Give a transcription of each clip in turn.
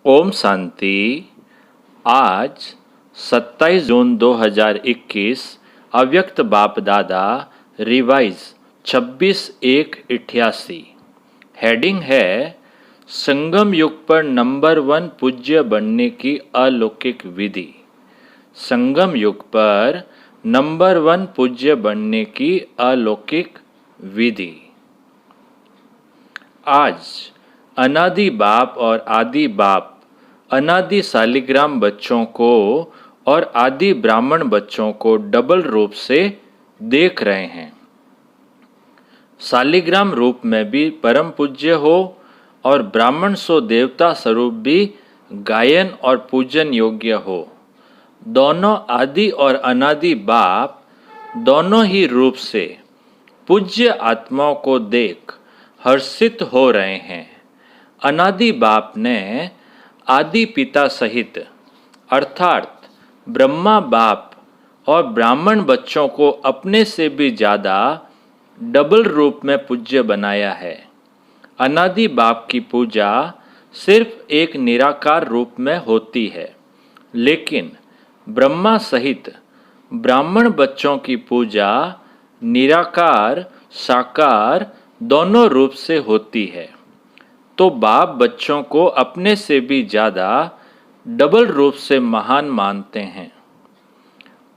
ओम शांति। आज 27 जून 2021 अव्यक्त बाप दादा रिवाइज 26/1/88। हेडिंग है संगम युग पर नंबर 1 पूज्य बनने की अलौकिक विधि। संगम युग पर नंबर 1 पूज्य बनने की अलौकिक विधि। आज अनादि बाप और आदि बाप अनादि शालिग्राम बच्चों को और आदि ब्राह्मण बच्चों को डबल रूप से देख रहे हैं। शालिग्राम रूप में भी परम पूज्य हो और ब्राह्मण सो देवता स्वरूप भी गायन और पूजन योग्य हो। दोनों आदि और अनादि बाप दोनों ही रूप से पूज्य आत्माओं को देख हर्षित हो रहे हैं। अनादि बाप ने आदि पिता सहित अर्थात ब्रह्मा बाप और ब्राह्मण बच्चों को अपने से भी ज़्यादा डबल रूप में पूज्य बनाया है। अनादि बाप की पूजा सिर्फ एक निराकार रूप में होती है, लेकिन ब्रह्मा सहित ब्राह्मण बच्चों की पूजा निराकार साकार दोनों रूप से होती है। तो बाप बच्चों को अपने से भी ज़्यादा डबल रूप से महान मानते हैं।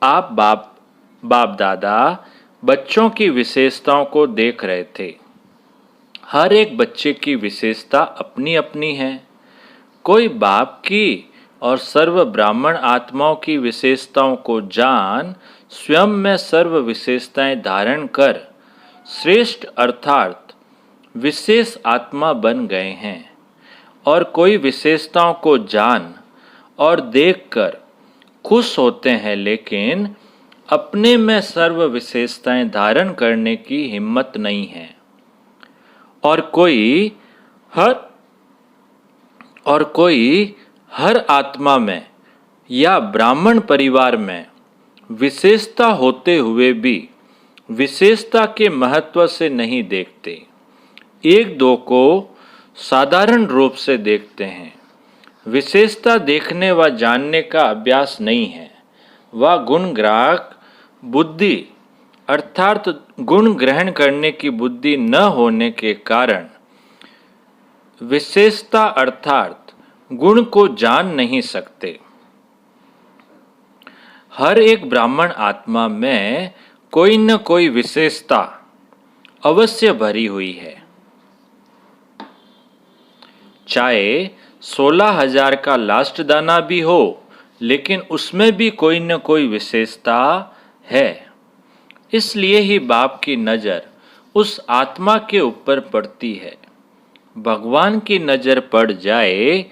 आप बाप दादा बच्चों की विशेषताओं को देख रहे थे। हर एक बच्चे की विशेषता अपनी अपनी है। कोई बाप की और सर्व ब्राह्मण आत्माओं की विशेषताओं को जान स्वयं में सर्व विशेषताएं धारण कर श्रेष्ठ अर्थात विशेष आत्मा बन गए हैं। और कोई विशेषताओं को जान और देखकर खुश होते हैं, लेकिन अपने में सर्व विशेषताएं धारण करने की हिम्मत नहीं है। और कोई हर आत्मा में या ब्राह्मण परिवार में विशेषता होते हुए भी विशेषता के महत्व से नहीं देखते। एक दो को साधारण रूप से देखते हैं। विशेषता देखने व जानने का अभ्यास नहीं है। वह गुणग्राहक बुद्धि अर्थात गुण ग्रहण करने की बुद्धि न होने के कारण विशेषता अर्थात गुण को जान नहीं सकते। हर एक ब्राह्मण आत्मा में कोई न कोई विशेषता अवश्य भरी हुई है। चाहे 16,000 का लास्ट दाना भी हो, लेकिन उसमें भी कोई न कोई विशेषता है। इसलिए ही बाप की नज़र उस आत्मा के ऊपर पड़ती है। भगवान की नज़र पड़ जाए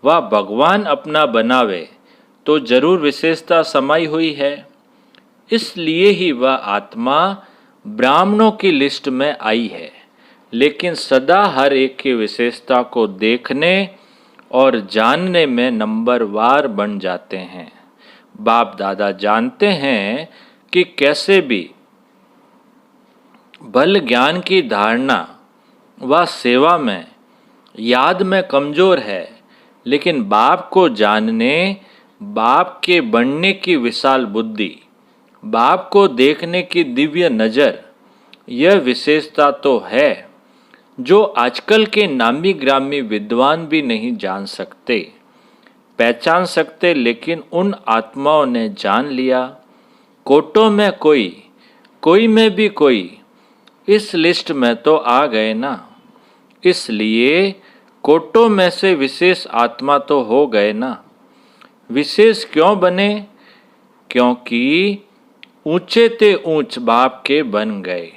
व भगवान अपना बनावे तो जरूर विशेषता समाई हुई है। इसलिए ही वह आत्मा ब्राह्मणों की लिस्ट में आई है, लेकिन सदा हर एक की विशेषता को देखने और जानने में नंबरवार बन जाते हैं। बाप दादा जानते हैं कि कैसे भी बल ज्ञान की धारणा व सेवा में याद में कमज़ोर है, लेकिन बाप को जानने, बाप के बनने की विशाल बुद्धि, बाप को देखने की दिव्य नज़र, यह विशेषता तो है जो आजकल के नामी ग्रामी विद्वान भी नहीं जान सकते, पहचान सकते, लेकिन उन आत्माओं ने जान लिया। कोटों में कोई में भी कोई इस लिस्ट में तो आ गए ना। इसलिए कोटों में से विशेष आत्मा तो हो गए ना। विशेष क्यों बने? क्योंकि ऊंचे ते ऊंच बाप के बन गए।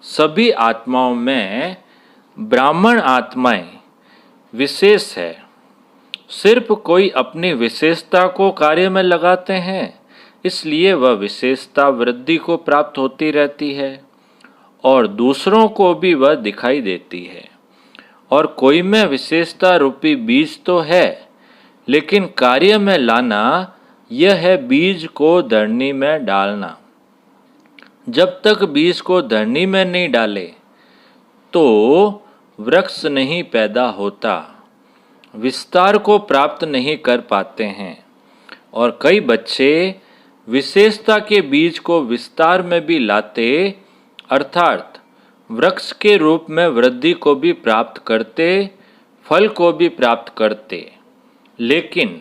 सभी आत्माओं में ब्राह्मण आत्माएं विशेष है। सिर्फ कोई अपनी विशेषता को कार्य में लगाते हैं, इसलिए वह विशेषता वृद्धि को प्राप्त होती रहती है और दूसरों को भी वह दिखाई देती है। और कोई में विशेषता रूपी बीज तो है, लेकिन कार्य में लाना यह है बीज को धरनी में डालना। जब तक बीज को धरनी में नहीं डाले तो वृक्ष नहीं पैदा होता। विस्तार को प्राप्त नहीं कर पाते हैं और कई बच्चे विशेषता के बीज को विस्तार में भी लाते अर्थात वृक्ष के रूप में वृद्धि को भी प्राप्त करते, फल को भी प्राप्त करते। लेकिन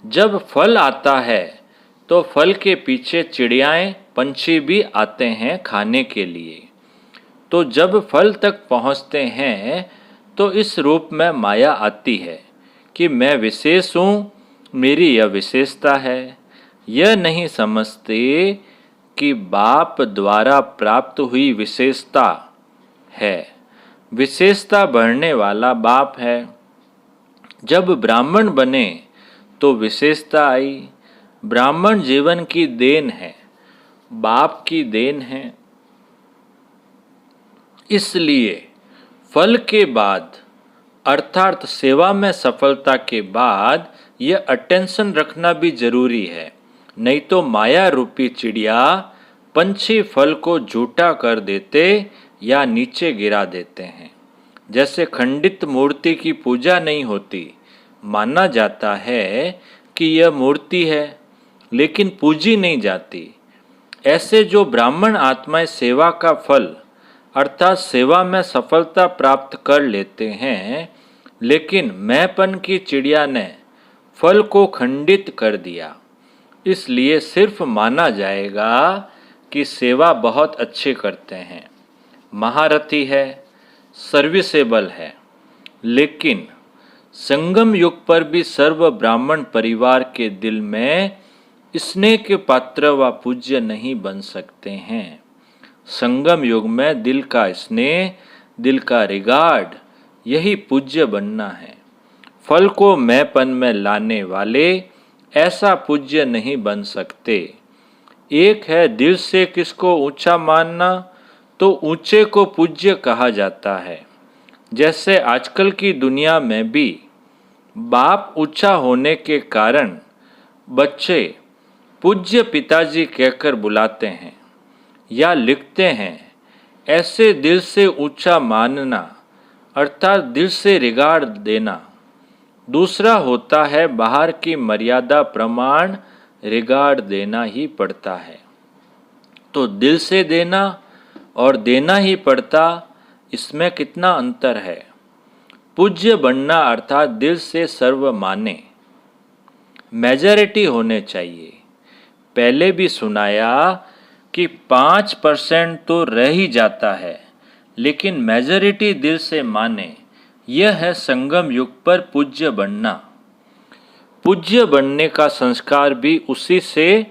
जब फल आता है तो फल के पीछे चिड़ियाएं, पंछी भी आते हैं खाने के लिए। तो जब फल तक पहुंचते हैं तो इस रूप में माया आती है कि मैं विशेष हूँ, मेरी यह विशेषता है। यह नहीं समझते कि बाप द्वारा प्राप्त हुई विशेषता है, विशेषता बढ़ने वाला बाप है। जब ब्राह्मण बने तो विशेषता आई। ब्राह्मण जीवन की देन है, बाप की देन है। इसलिए फल के बाद अर्थात सेवा में सफलता के बाद यह अटेंशन रखना भी जरूरी है, नहीं तो माया रूपी चिड़िया पंछी फल को झूठा कर देते या नीचे गिरा देते हैं। जैसे खंडित मूर्ति की पूजा नहीं होती, माना जाता है कि यह मूर्ति है लेकिन पूजी नहीं जाती। ऐसे जो ब्राह्मण आत्माएं सेवा का फल अर्थात सेवा में सफलता प्राप्त कर लेते हैं, लेकिन मैंपन की चिड़िया ने फल को खंडित कर दिया, इसलिए सिर्फ माना जाएगा कि सेवा बहुत अच्छे करते हैं, महारथी है, सर्विसेबल है। लेकिन संगम युग पर भी सर्व ब्राह्मण परिवार के दिल में स्नेह के पात्र व पूज्य नहीं बन सकते हैं। संगम युग में दिल का स्नेह, दिल का रिगार्ड, यही पूज्य बनना है। फल को मैंपन में लाने वाले ऐसा पूज्य नहीं बन सकते। एक है दिल से किसको ऊंचा मानना, तो ऊंचे को पूज्य कहा जाता है। जैसे आजकल की दुनिया में भी बाप ऊंचा होने के कारण बच्चे पूज्य पिताजी कहकर बुलाते हैं या लिखते हैं। ऐसे दिल से ऊंचा मानना अर्थात दिल से रिगार्ड देना। दूसरा होता है बाहर की मर्यादा प्रमाण रिगार्ड देना ही पड़ता है। तो दिल से देना और देना ही पड़ता, इसमें कितना अंतर है। पूज्य बनना अर्थात दिल से सर्व माने, मेजॉरिटी होने चाहिए। पहले भी सुनाया कि 5% तो रह ही जाता है, लेकिन मेजॉरिटी दिल से माने, यह है संगम युग पर पूज्य बनना। पूज्य बनने का संस्कार भी उसी से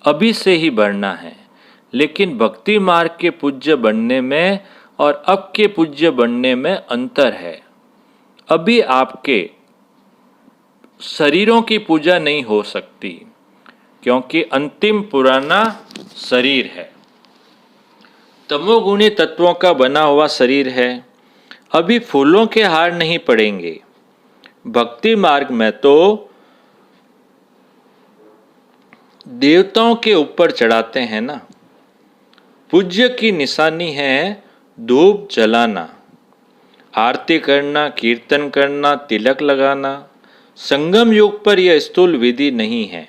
अभी से ही बढ़ना है। लेकिन भक्ति मार्ग के पूज्य बनने में और अब के पूज्य बनने में अंतर है। अभी आपके शरीरों की पूजा नहीं हो सकती, क्योंकि अंतिम पुराना शरीर है, तमोगुणी तत्वों का बना हुआ शरीर है। अभी फूलों के हार नहीं पड़ेंगे। भक्ति मार्ग में तो देवताओं के ऊपर चढ़ाते हैं ना। पूज्य की निशानी है धूप जलाना, आरती करना, कीर्तन करना, तिलक लगाना। संगम युग पर यह स्थूल विधि नहीं है,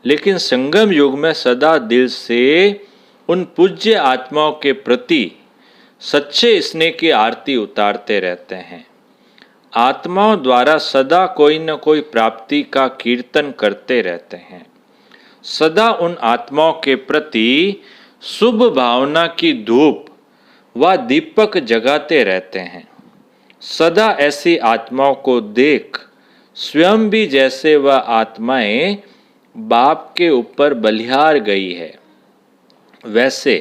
लेकिन संगम युग में सदा दिल से उन पूज्य आत्माओं के प्रति सच्चे स्नेह की आरती उतारते रहते हैं। आत्माओं द्वारा सदा कोई न कोई प्राप्ति का कीर्तन करते रहते हैं। सदा उन आत्माओं के प्रति शुभ भावना की धूप व दीपक जगाते रहते हैं। सदा ऐसी आत्माओं को देख स्वयं भी जैसे वह आत्माएं बाप के ऊपर बलिहार गई है, वैसे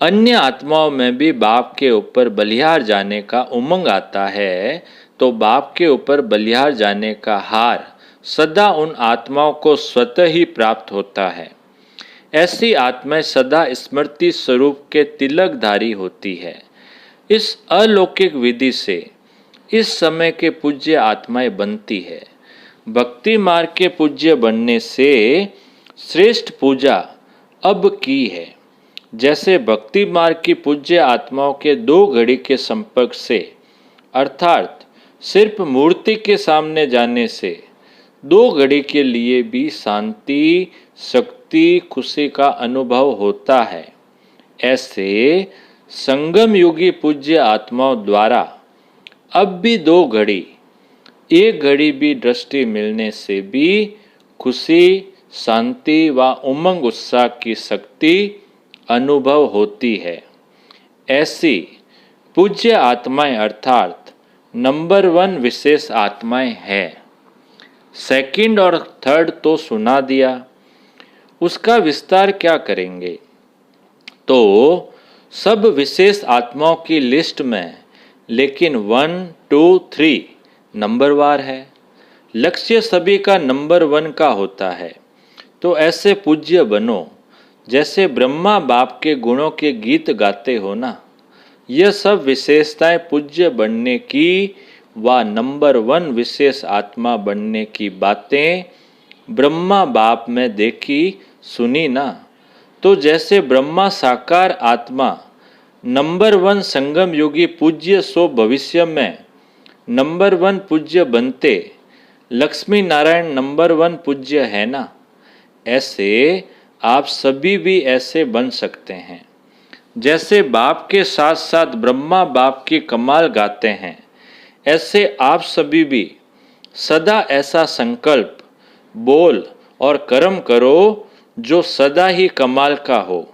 अन्य आत्माओं में भी बाप के ऊपर बलिहार जाने का उमंग आता है। तो बाप के ऊपर बलिहार जाने का हार सदा उन आत्माओं को स्वतः ही प्राप्त होता है। ऐसी आत्माएं सदा स्मृति स्वरूप के तिलकधारी होती है। इस अलौकिक विधि से इस समय के पूज्य आत्माएं बनती है। भक्ति मार्ग के पूज्य बनने से श्रेष्ठ पूजा अब की है। जैसे भक्ति मार्ग की पूज्य आत्माओं के 2 घड़ी के संपर्क से अर्थात सिर्फ मूर्ति के सामने जाने से 2 घड़ी के लिए भी शांति, शक्ति, खुशी का अनुभव होता है। ऐसे संगम युगी पूज्य आत्माओं द्वारा अब भी 2 घड़ी, 1 घड़ी भी दृष्टि मिलने से भी खुशी, शांति व उमंग उत्साह की शक्ति अनुभव होती है। ऐसी पूज्य आत्माएं अर्थात नंबर 1 विशेष आत्माएं हैं। सेकंड और थर्ड तो सुना दिया, उसका विस्तार क्या करेंगे? तो सब विशेष आत्माओं की लिस्ट में लेकिन 1, 2, 3 नंबरवार है। लक्ष्य सभी का नंबर 1 का होता है। तो ऐसे पूज्य बनो जैसे ब्रह्मा बाप के गुणों के गीत गाते हो ना। यह सब विशेषताएं पूज्य बनने की व नंबर 1 विशेष आत्मा बनने की बातें ब्रह्मा बाप में देखी सुनी ना। तो जैसे ब्रह्मा साकार आत्मा नंबर 1 संगम योगी पूज्य सो भविष्य में नंबर 1 पूज्य बनते, लक्ष्मी नारायण नंबर 1 पूज्य है ना। ऐसे आप सभी भी ऐसे बन सकते हैं। जैसे बाप के साथ साथ ब्रह्मा बाप की कमाल गाते हैं, ऐसे आप सभी भी सदा ऐसा संकल्प, बोल और कर्म करो जो सदा ही कमाल का हो।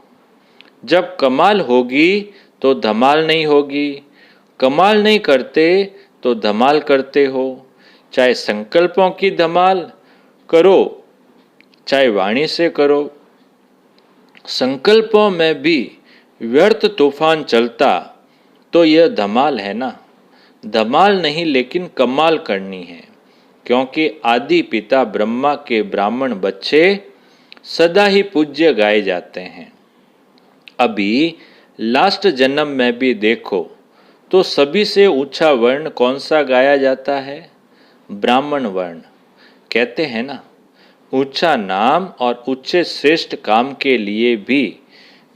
जब कमाल होगी तो धमाल नहीं होगी। कमाल नहीं करते तो धमाल करते हो। चाहे संकल्पों की धमाल करो, चाहे वाणी से करो। संकल्पों में भी व्यर्थ तूफान चलता तो यह धमाल है ना। धमाल नहीं लेकिन कमाल करनी है, क्योंकि आदि पिता ब्रह्मा के ब्राह्मण बच्चे सदा ही पूज्य गाए जाते हैं। अभी लास्ट जन्म में भी देखो तो सभी से ऊंचा वर्ण कौन सा गाया जाता है? ब्राह्मण वर्ण। कहते हैं ना, ऊंचा नाम और ऊंचे श्रेष्ठ काम के लिए भी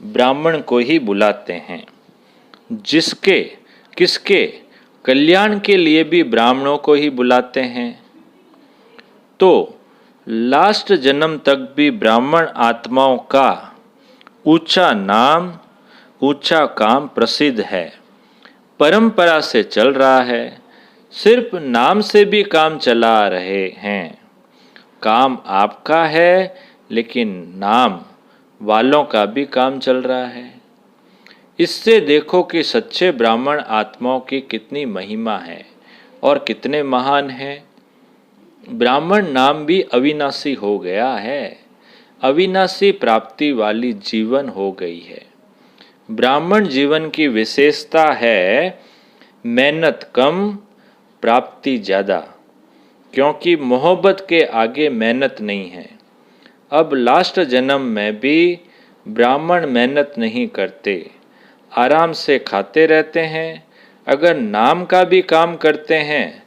ब्राह्मण को ही बुलाते हैं। जिसके किसके कल्याण के लिए भी ब्राह्मणों को ही बुलाते हैं। तो लास्ट जन्म तक भी ब्राह्मण आत्माओं का ऊंचा नाम, ऊंचा काम प्रसिद्ध है, परंपरा से चल रहा है। सिर्फ नाम से भी काम चला रहे हैं। काम आपका है लेकिन नाम वालों का भी काम चल रहा है। इससे देखो कि सच्चे ब्राह्मण आत्माओं की कितनी महिमा है और कितने महान हैं। ब्राह्मण नाम भी अविनाशी हो गया है। अविनाशी प्राप्ति वाली जीवन हो गई है। ब्राह्मण जीवन की विशेषता है मेहनत कम, प्राप्ति ज़्यादा, क्योंकि मोहब्बत के आगे मेहनत नहीं है। अब लास्ट जन्म में भी ब्राह्मण मेहनत नहीं करते, आराम से खाते रहते हैं। अगर नाम का भी काम करते हैं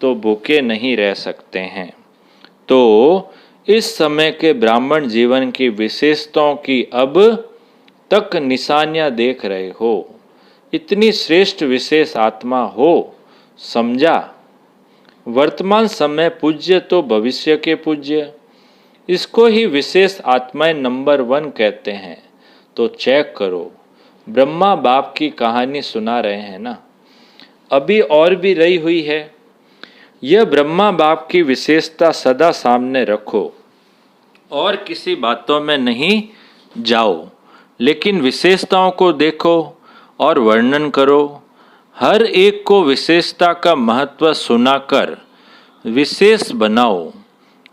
तो भूखे नहीं रह सकते हैं। तो इस समय के ब्राह्मण जीवन की विशेषताओं की अब तक निशानियां देख रहे हो। इतनी श्रेष्ठ विशेष आत्मा हो, समझा? वर्तमान समय पूज्य तो भविष्य के पूज्य, इसको ही विशेष आत्माएं नंबर 1 कहते हैं। तो चेक करो, ब्रह्मा बाप की कहानी सुना रहे हैं ना, अभी और भी रही हुई है। यह ब्रह्मा बाप की विशेषता सदा सामने रखो और किसी बातों में नहीं जाओ, लेकिन विशेषताओं को देखो और वर्णन करो। हर एक को विशेषता का महत्व सुनाकर विशेष बनाओ।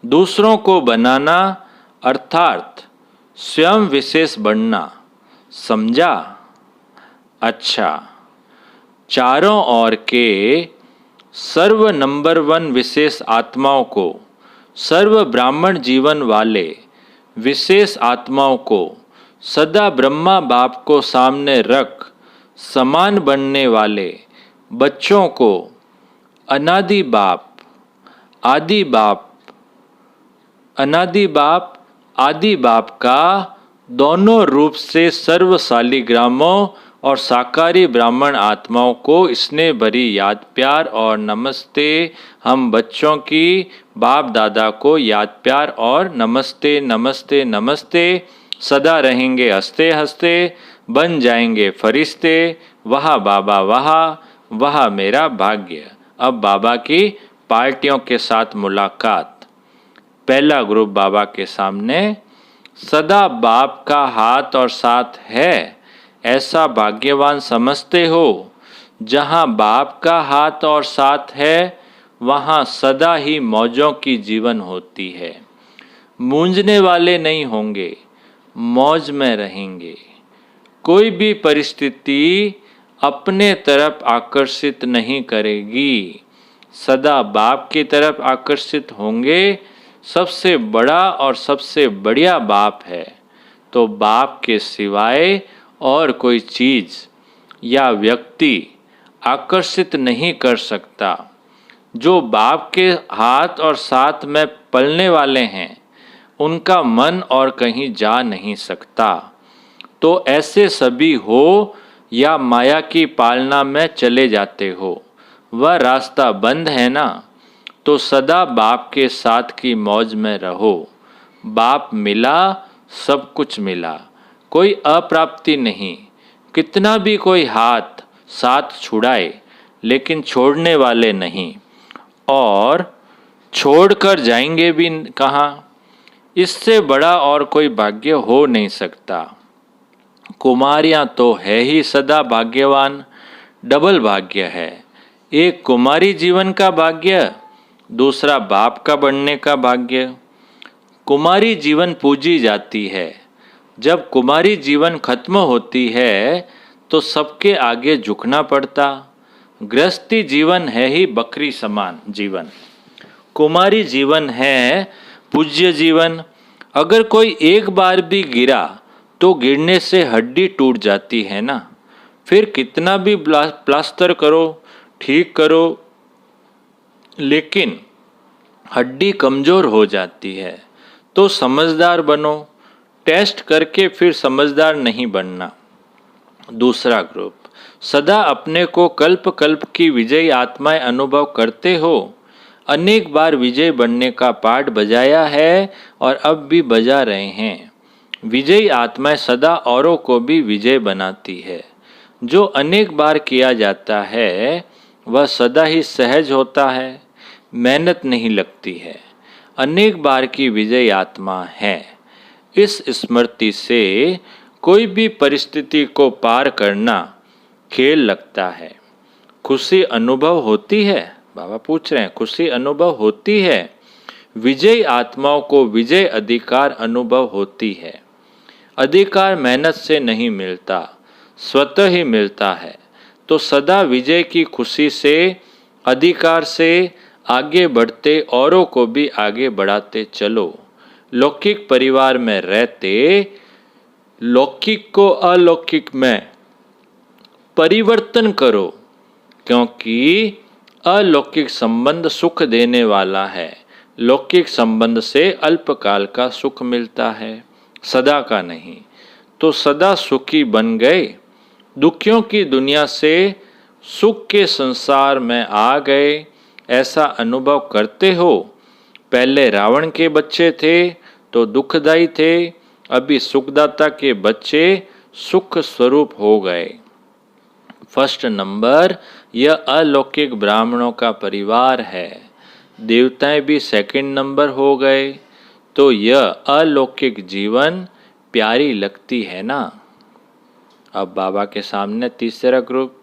दूसरों को बनाना अर्थात स्वयं विशेष बनना, समझा? अच्छा, चारों ओर के सर्व नंबर 1 विशेष आत्माओं को, सर्व ब्राह्मण जीवन वाले विशेष आत्माओं को सदा ब्रह्मा बाप को सामने रख समान बनने वाले बच्चों को अनादि बाप, आदि बाप, अनादि बाप, आदि बाप का दोनों रूप से सर्व शालिग्रामों और साकारी ब्राह्मण आत्माओं को स्नेह भरी याद प्यार और नमस्ते। हम बच्चों की बाप दादा को याद प्यार और नमस्ते नमस्ते नमस्ते। सदा रहेंगे हंसते हंसते, बन जाएंगे फरिश्ते। वह बाबा वह मेरा भाग्य। अब बाबा की पार्टियों के साथ मुलाकात। पहला ग्रुप बाबा के सामने। सदा बाप का हाथ और साथ है, ऐसा भाग्यवान समझते हो। जहाँ बाप का हाथ और साथ है, वहाँ सदा ही मौजों की जीवन होती है। मूंझने वाले नहीं होंगे, मौज में रहेंगे। कोई भी परिस्थिति अपने तरफ आकर्षित नहीं करेगी, सदा बाप की तरफ आकर्षित होंगे। सबसे बड़ा और सबसे बढ़िया बाप है, तो बाप के सिवाय और कोई चीज़ या व्यक्ति आकर्षित नहीं कर सकता। जो बाप के हाथ और साथ में पलने वाले हैं, उनका मन और कहीं जा नहीं सकता। तो ऐसे सभी हो या माया की पालना में चले जाते हो, वह रास्ता बंद है ना। तो सदा बाप के साथ की मौज में रहो। बाप मिला, सब कुछ मिला, कोई अप्राप्ति नहीं। कितना भी कोई हाथ साथ छुड़ाए, लेकिन छोड़ने वाले नहीं, और छोड़कर जाएंगे भी कहाँ। इससे बड़ा और कोई भाग्य हो नहीं सकता। कुमारियाँ तो है ही सदा भाग्यवान। डबल भाग्य है, एक कुमारी जीवन का भाग्य, दूसरा बाप का बनने का भाग्य। कुमारी जीवन पूजी जाती है। जब कुमारी जीवन खत्म होती है, तो सबके आगे झुकना पड़ता। गृहस्थी जीवन है ही बकरी समान जीवन, कुमारी जीवन है पूज्य जीवन। अगर कोई एक बार भी गिरा, तो गिरने से हड्डी टूट जाती है ना। फिर कितना भी प्लास्टर करो, ठीक करो, लेकिन हड्डी कमज़ोर हो जाती है। तो समझदार बनो, टेस्ट करके फिर समझदार नहीं बनना। दूसरा ग्रुप। सदा अपने को कल्प कल्प की विजयी आत्माएं अनुभव करते हो। अनेक बार विजय बनने का पाठ बजाया है और अब भी बजा रहे हैं। विजयी आत्माएं सदा औरों को भी विजय बनाती है। जो अनेक बार किया जाता है, वह सदा ही सहज होता है, मेहनत नहीं लगती है। अनेक बार की विजयी आत्मा है। इस स्मृति से कोई भी परिस्थिति को पार करना खेल लगता है। खुशी अनुभव होती है, बाबा पूछ रहे हैं, खुशी अनुभव होती है। विजयी आत्माओं को विजय अधिकार अनुभव होती है। अधिकार मेहनत से नहीं मिलता, स्वतः ही मिलता है। तो सदा विजय की खुशी से, अधिकार से आगे बढ़ते औरों को भी आगे बढ़ाते चलो। लौकिक परिवार में रहते लौकिक को अलौकिक में परिवर्तन करो, क्योंकि अलौकिक संबंध सुख देने वाला है। लौकिक संबंध से अल्पकाल का सुख मिलता है, सदा का नहीं। तो सदा सुखी बन गए, दुखियों की दुनिया से सुख के संसार में आ गए, ऐसा अनुभव करते हो। पहले रावण के बच्चे थे तो दुखदाई थे, अभी सुखदाता के बच्चे सुख स्वरूप हो गए। फर्स्ट नंबर, यह अलौकिक ब्राह्मणों का परिवार है। देवताएं भी सेकंड नंबर हो गए। तो यह अलौकिक जीवन प्यारी लगती है ना। अब बाबा के सामने तीसरा ग्रुप।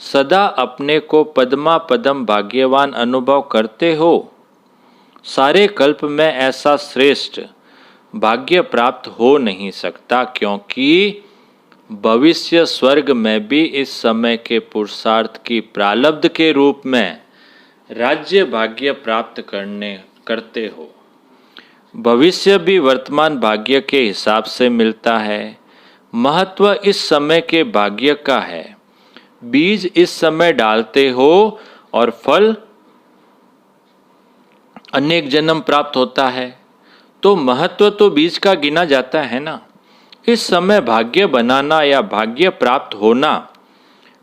सदा अपने को पद्मा पदम भाग्यवान अनुभव करते हो। सारे कल्प में ऐसा श्रेष्ठ भाग्य प्राप्त हो नहीं सकता, क्योंकि भविष्य स्वर्ग में भी इस समय के पुरुषार्थ की प्रारब्ध के रूप में राज्य भाग्य प्राप्त करते हो। भविष्य भी वर्तमान भाग्य के हिसाब से मिलता है। महत्व इस समय के भाग्य का है। बीज इस समय डालते हो और फल अनेक जन्म प्राप्त होता है। तो महत्व तो बीज का गिना जाता है ना। इस समय भाग्य बनाना या भाग्य प्राप्त होना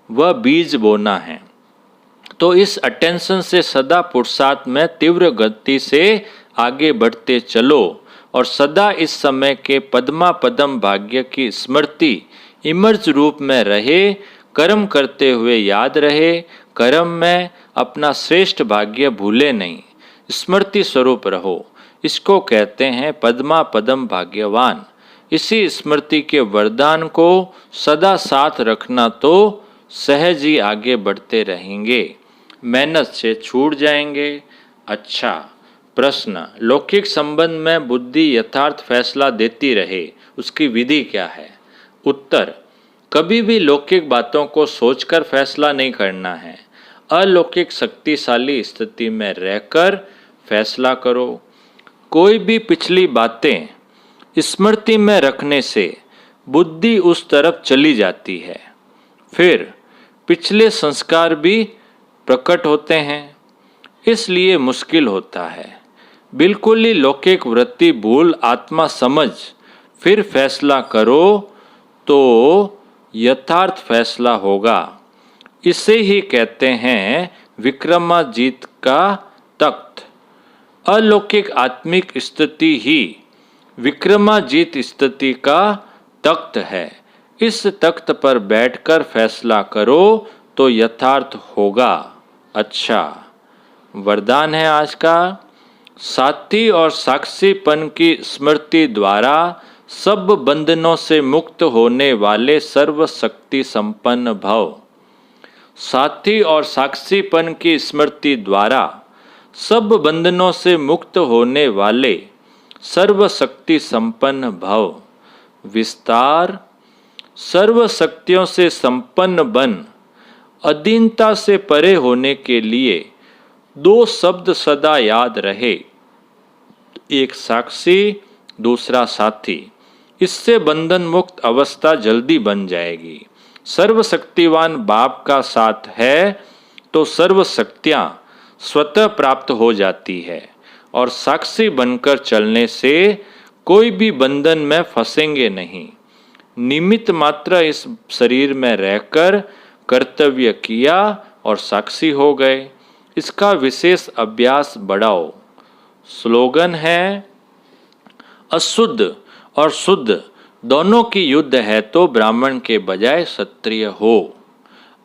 वह बीज बोना है। तो इस अटेंशन से सदा पुरुषार्थ में तीव्र गति से आगे बढ़ते चलो और सदा इस समय के पद्मा पदम भाग्य की स्मृति इमर्ज रूप में रहे, कर्म करते हुए याद रहे, कर्म में अपना श्रेष्ठ भाग्य भूले नहीं, स्मृति स्वरूप रहो। इसको कहते हैं पद्मा पदम भाग्यवान। इसी स्मृति के वरदान को सदा साथ रखना तो सहज ही आगे बढ़ते रहेंगे, मेहनत से छूट जाएंगे। अच्छा प्रश्न, लौकिक संबंध में बुद्धि यथार्थ फैसला देती रहे, उसकी विधि क्या है? उत्तर, कभी भी लौकिक बातों को सोचकर फैसला नहीं करना है। अलौकिक शक्तिशाली स्थिति में रहकर फैसला करो। कोई भी पिछली बातें स्मृति में रखने से बुद्धि उस तरफ चली जाती है, फिर पिछले संस्कार भी प्रकट होते हैं, इसलिए मुश्किल होता है। बिल्कुल ही लौकिक वृत्ति भूल आत्मा समझ फिर फैसला करो तो यथार्थ फैसला होगा। इसे ही कहते हैं विक्रमाजीत का तख्त। अलौकिक आत्मिक स्थिति ही विक्रमाजीत स्थिति का तख्त है। इस तख्त पर बैठकर फैसला करो तो यथार्थ होगा। अच्छा वरदान है आज का, साथी और साक्षीपन की स्मृति द्वारा सब बंधनों से मुक्त होने वाले सर्वशक्ति संपन्न भव। साथी और साक्षीपन की स्मृति द्वारा सब बंधनों से मुक्त होने वाले सर्वशक्ति संपन्न भव। विस्तार, सर्वशक्तियों से संपन्न बन अधीनता से परे होने के लिए दो शब्द सदा याद रहे, एक साक्षी दूसरा साथी। इससे बंधन मुक्त अवस्था जल्दी बन जाएगी। सर्वशक्तिवान बाप का साथ है तो सर्वशक्तियाँ स्वतः प्राप्त हो जाती है और साक्षी बनकर चलने से कोई भी बंधन में फंसेंगे नहीं। निमित्त मात्र इस शरीर में रहकर कर्तव्य किया और साक्षी हो गए। इसका विशेष अभ्यास बढ़ाओ। स्लोगन है, अशुद्ध और शुद्ध दोनों की युद्ध है तो ब्राह्मण के बजाय क्षत्रिय हो।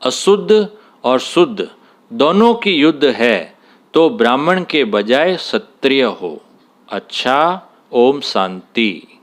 अशुद्ध और शुद्ध दोनों की युद्ध है तो ब्राह्मण के बजाय क्षत्रिय हो। अच्छा, ओम शांति।